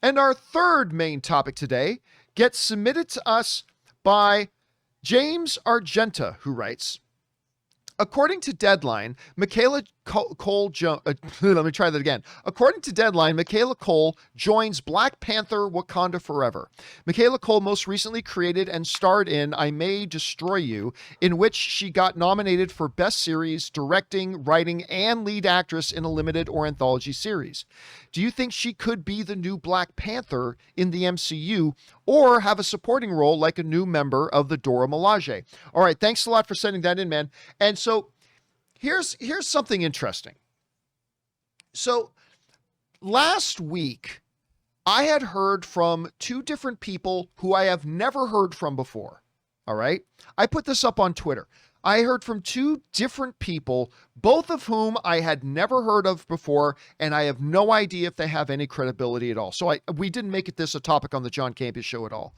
And our third main topic today gets submitted to us by James Argenta, who writes, according to Deadline, Michaela Coel let me try that again. According to Deadline, Michaela Coel joins Black Panther Wakanda Forever. Michaela Coel most recently created and starred in I May Destroy You, in which she got nominated for Best Series, Directing, Writing, and Lead Actress in a Limited or Anthology Series. Do you think she could be the new Black Panther in the MCU or have a supporting role like a new member of the Dora Milaje? All right, thanks a lot for sending that in, man. And so here's something interesting. So last week, I had heard from two different people who I have never heard from before. All right. I put this up on Twitter. I heard from two different people, both of whom I had never heard of before, and I have no idea if they have any credibility at all. So we didn't make it this a topic on the John Campea Show at all.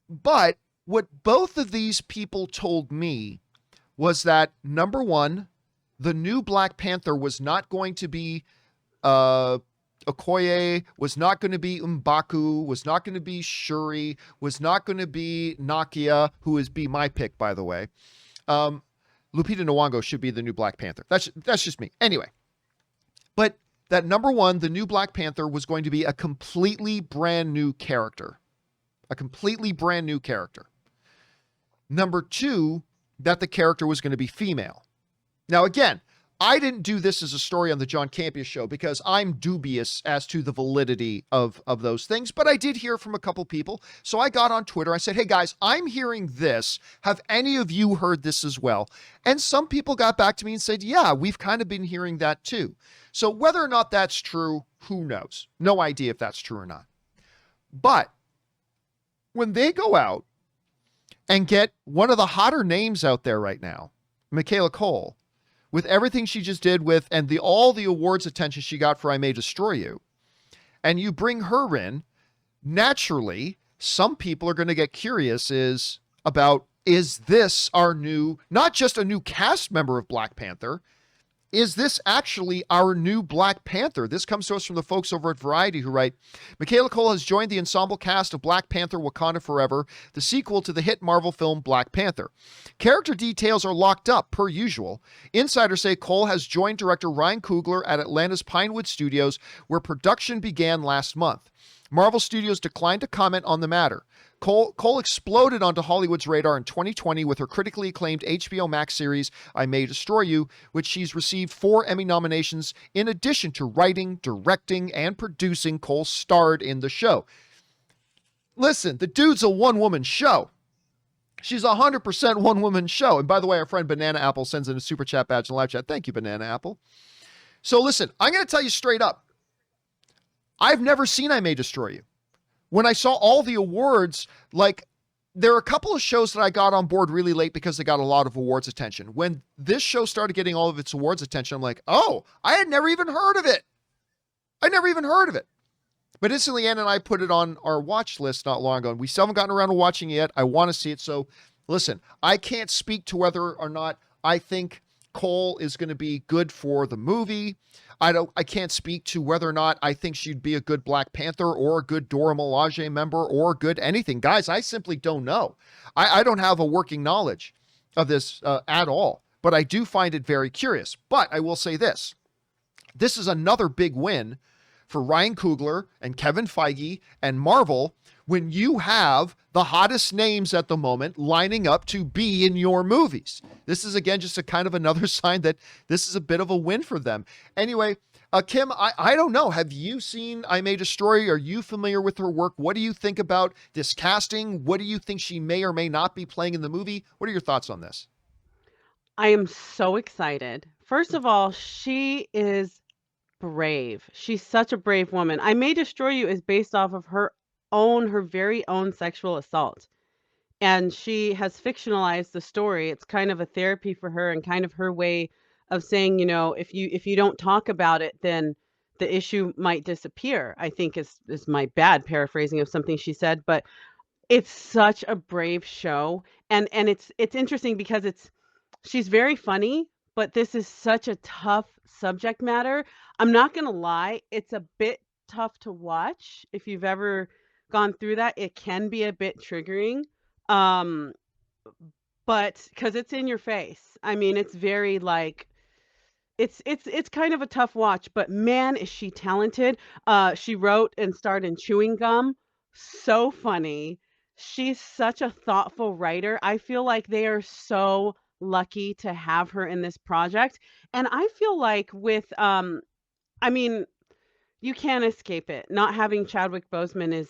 But what both of these people told me was that, number one, the new Black Panther was not going to be Okoye, was not going to be M'Baku, was not going to be Shuri, was not going to be Nakia, who is my pick, by the way. Lupita Nyong'o should be the new Black Panther. That's just me. Anyway, but that number one, the new Black Panther was going to be a completely brand new character. A completely brand new character. Number two, that the character was going to be female. Now, again, I didn't do this as a story on the John Campea Show because I'm dubious as to the validity of those things, but I did hear from a couple people. So I got on Twitter. I said, hey guys, I'm hearing this. Have any of you heard this as well? And some people got back to me and said, yeah, we've kind of been hearing that too. So whether or not that's true, who knows? No idea if that's true or not. But when they go out and get one of the hotter names out there right now, Michaela Coel, with everything she just did with, and all the awards attention she got for I May Destroy You, and you bring her in, naturally, some people are going to get curious about, is this our new, not just a new cast member of Black Panther, is this actually our new Black Panther? This comes to us from the folks over at Variety who write, Michaela Coel has joined the ensemble cast of Black Panther Wakanda Forever, the sequel to the hit Marvel film Black Panther. Character details are locked up, per usual. Insiders say Coel has joined director Ryan Coogler at Atlanta's Pinewood Studios, where production began last month. Marvel Studios declined to comment on the matter. Coel exploded onto Hollywood's radar in 2020 with her critically acclaimed HBO Max series, I May Destroy You, which she's received 4 Emmy nominations. In addition to writing, directing, and producing, Coel starred in the show. Listen, the dude's a one-woman show. She's 100% one-woman show. And by the way, our friend Banana Apple sends in a super chat badge in the live chat. Thank you, Banana Apple. So listen, I'm going to tell you straight up. I've never seen I May Destroy You. When I saw all the awards, like, there are a couple of shows that I got on board really late because they got a lot of awards attention. When this show started getting all of its awards attention, I'm like, oh, I had never even heard of it. I never even heard of it. But instantly, Ann and I put it on our watch list not long ago, and we still haven't gotten around to watching it yet. I want to see it. So listen, I can't speak to whether or not I think Coel is going to be good for the movie. I can't speak to whether or not I think she'd be a good Black Panther or a good Dora Milaje member or a good anything. Guys, I simply don't know. I don't have a working knowledge of this at all, but I do find it very curious. But I will say this. This is another big win for Ryan Coogler and Kevin Feige and Marvel when you have the hottest names at the moment lining up to be in your movies. This is, again, just a kind of another sign that this is a bit of a win for them. Anyway, Kim, I don't know. Have you seen I May Destroy You? Are you familiar with her work? What do you think about this casting? What do you think she may or may not be playing in the movie? What are your thoughts on this? I am so excited. First of all, she is brave. She's such a brave woman. I May Destroy You is based off of her very own sexual assault. And she has fictionalized the story. It's kind of a therapy for her and kind of her way of saying, if you don't talk about it, then the issue might disappear, I think is my bad paraphrasing of something she said, but it's such a brave show. And it's interesting because she's very funny, but this is such a tough subject matter. I'm not going to lie, it's a bit tough to watch. If you've ever gone through that, it can be a bit triggering. Um, but because it's in your face. I mean, it's very like it's kind of a tough watch, but man, is she talented. She wrote and starred in Chewing Gum. So funny. She's such a thoughtful writer. I feel like they are so lucky to have her in this project. And I feel like with I mean, you can't escape it. Not having Chadwick Boseman is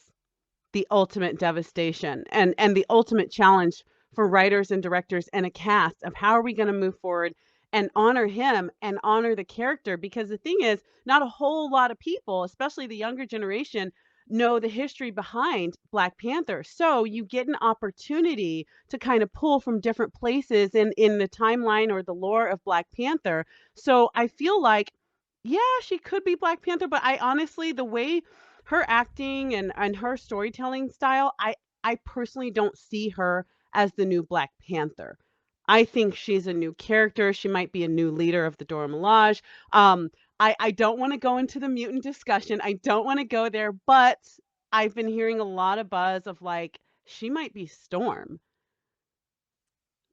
the ultimate devastation and the ultimate challenge for writers and directors and a cast of how are we going to move forward and honor him and honor the character, because the thing is, not a whole lot of people, especially the younger generation, know the history behind Black Panther. So you get an opportunity to kind of pull from different places in the timeline or the lore of Black Panther. So I feel like, yeah, she could be Black Panther, but I honestly, the way her acting and her storytelling style, I personally don't see her as the new Black Panther. I think she's a new character. She might be a new leader of the Dora Milaje. I don't want to go into the mutant discussion. I don't want to go there, but I've been hearing a lot of buzz of like she might be Storm.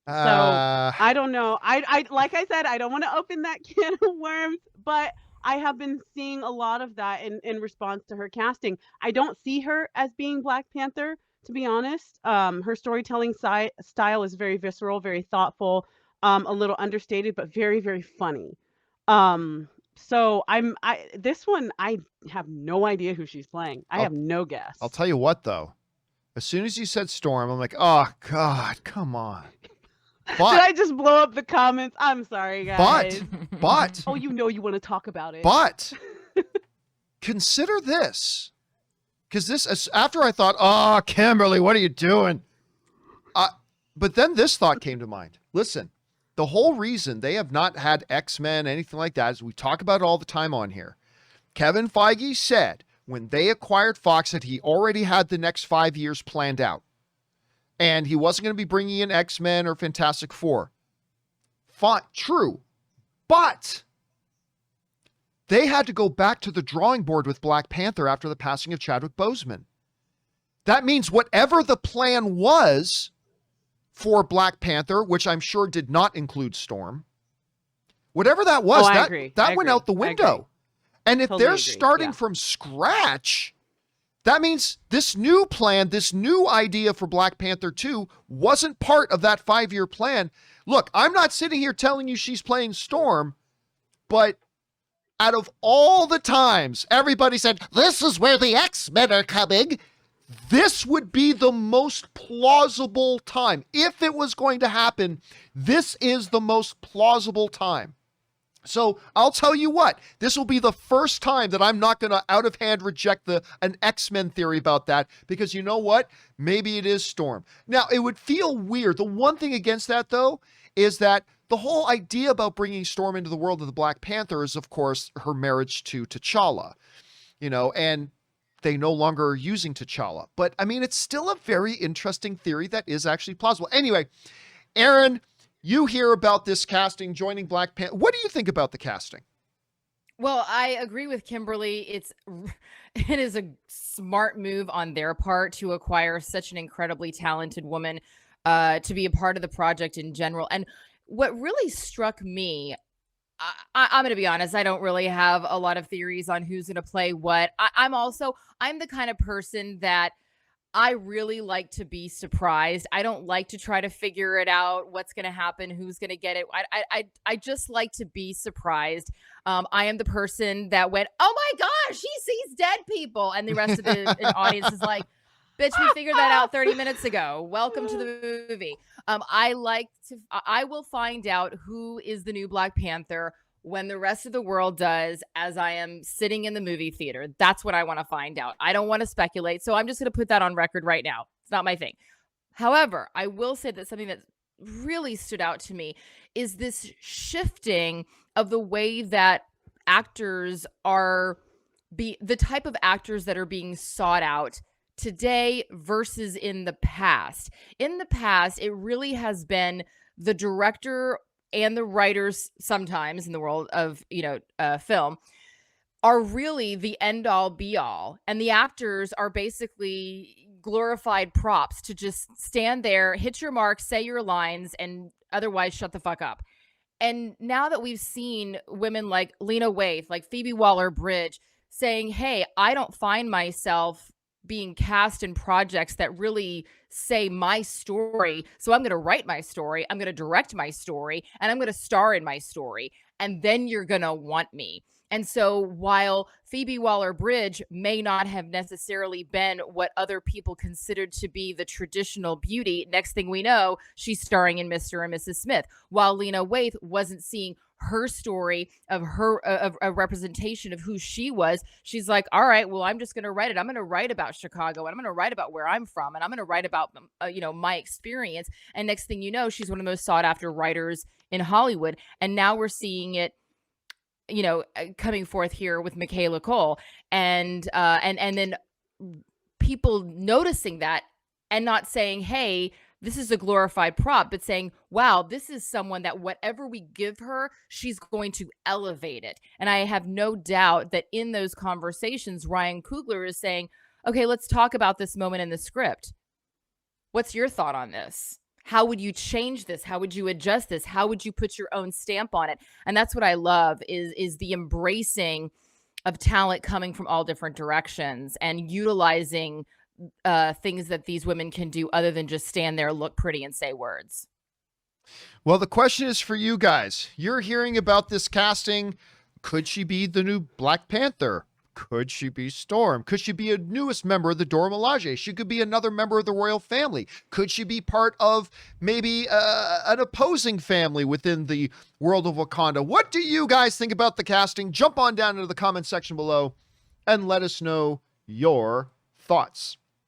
So Uh, I don't know. I like I said, I don't want to open that can of worms, but I have been seeing a lot of that in response to her casting. I don't see her as being Black Panther, to be honest. Her storytelling style is very visceral, very thoughtful, a little understated, but very, very funny. So I this one I have no idea who she's playing. I I'll, have no guess. I'll tell you what, though. As soon as you said Storm, I'm like, oh, God, come on. Did But, I just blow up the comments? I'm sorry, guys. but, Oh, you know you want to talk about it. but, consider this. Because this, after I thought, oh, Kimberly, what are you doing? But then this thought came to mind. Listen, the whole reason they have not had X-Men, anything like that, is we talk about it all the time on here. Kevin Feige said when they acquired Fox that he already had the next 5 years planned out. And he wasn't going to be bringing in X-Men or Fantastic Four. Fine, true. But they had to go back to the drawing board with Black Panther after the passing of Chadwick Boseman. That means whatever the plan was for Black Panther, which I'm sure did not include Storm, whatever that was, that went out the window. And if they're starting from scratch, that means this new plan, this new idea for Black Panther 2 wasn't part of that 5-year plan. Look, I'm not sitting here telling you she's playing Storm, but out of all the times everybody said, this is where the X-Men are coming, this would be the most plausible time. If it was going to happen, this is the most plausible time. So I'll tell you what, this will be the first time that I'm not going to out of hand reject an X-Men theory about that, because you know what? Maybe it is Storm. Now, it would feel weird. The one thing against that, though, is that the whole idea about bringing Storm into the world of the Black Panther is, of course, her marriage to T'Challa, and they no longer are using T'Challa. But, I mean, it's still a very interesting theory that is actually plausible. Anyway, Aaron, you hear about this casting joining Black Panther. What do you think about the casting? Well, I agree with Kimberly. It is a smart move on their part to acquire such an incredibly talented woman to be a part of the project in general. And what really struck me, I'm going to be honest, I don't really have a lot of theories on who's going to play what. I'm the kind of person that I really like to be surprised. I don't like to try to figure it out, what's going to happen, who's going to get it. I just like to be surprised. I am the person that went, oh my gosh, she sees dead people. And the rest of the audience is like, bitch, we figured that out 30 minutes ago. Welcome to the movie. I will find out who is the new Black Panther when the rest of the world does, as I am sitting in the movie theater. That's what I want to find out. I don't want to speculate. So I'm just going to put that on record right now. It's not my thing. However, I will say that something that really stood out to me is this shifting of the way that actors the type of actors that are being sought out today versus in the past. In the past, it really has been the director and the writers, sometimes in the world of film, are really the end all be all. And the actors are basically glorified props to just stand there, hit your mark, say your lines, and otherwise shut the fuck up. And now that we've seen women like Lena Waithe, like Phoebe Waller-Bridge saying, hey, I don't find myself being cast in projects that really say my story. So I'm going to write my story. I'm going to direct my story, and I'm going to star in my story. And then you're going to want me. And so while Phoebe Waller-Bridge may not have necessarily been what other people considered to be the traditional beauty, next thing we know, she's starring in Mr. and Mrs. Smith. While Lena Waithe wasn't seeing her story of her of a representation of who she was, she's like, all right, well, I'm just going to write it. I'm going to write about Chicago, and I'm going to write about where I'm from, and I'm going to write about my experience. And next thing you know, she's one of the most sought after writers in Hollywood. And now we're seeing it, coming forth here with Michaela Coel, and then people noticing that and not saying, hey, this is a glorified prop, but saying, wow, this is someone that whatever we give her, she's going to elevate it. And I have no doubt that in those conversations, Ryan Coogler is saying, okay, let's talk about this moment in the script. What's your thought on this? How would you change this? How would you adjust this? How would you put your own stamp on it? And that's what I love is the embracing of talent coming from all different directions and utilizing things that these women can do other than just stand there, look pretty, and say words. Well, the question is for you guys. You're hearing about this casting. Could she be the new Black Panther? Could she be Storm? Could she be a newest member of the Dora Milaje? She could be another member of the royal family. Could she be part of maybe an opposing family within the world of Wakanda? What do you guys think about the casting? Jump on down into the comment section below and let us know your thoughts.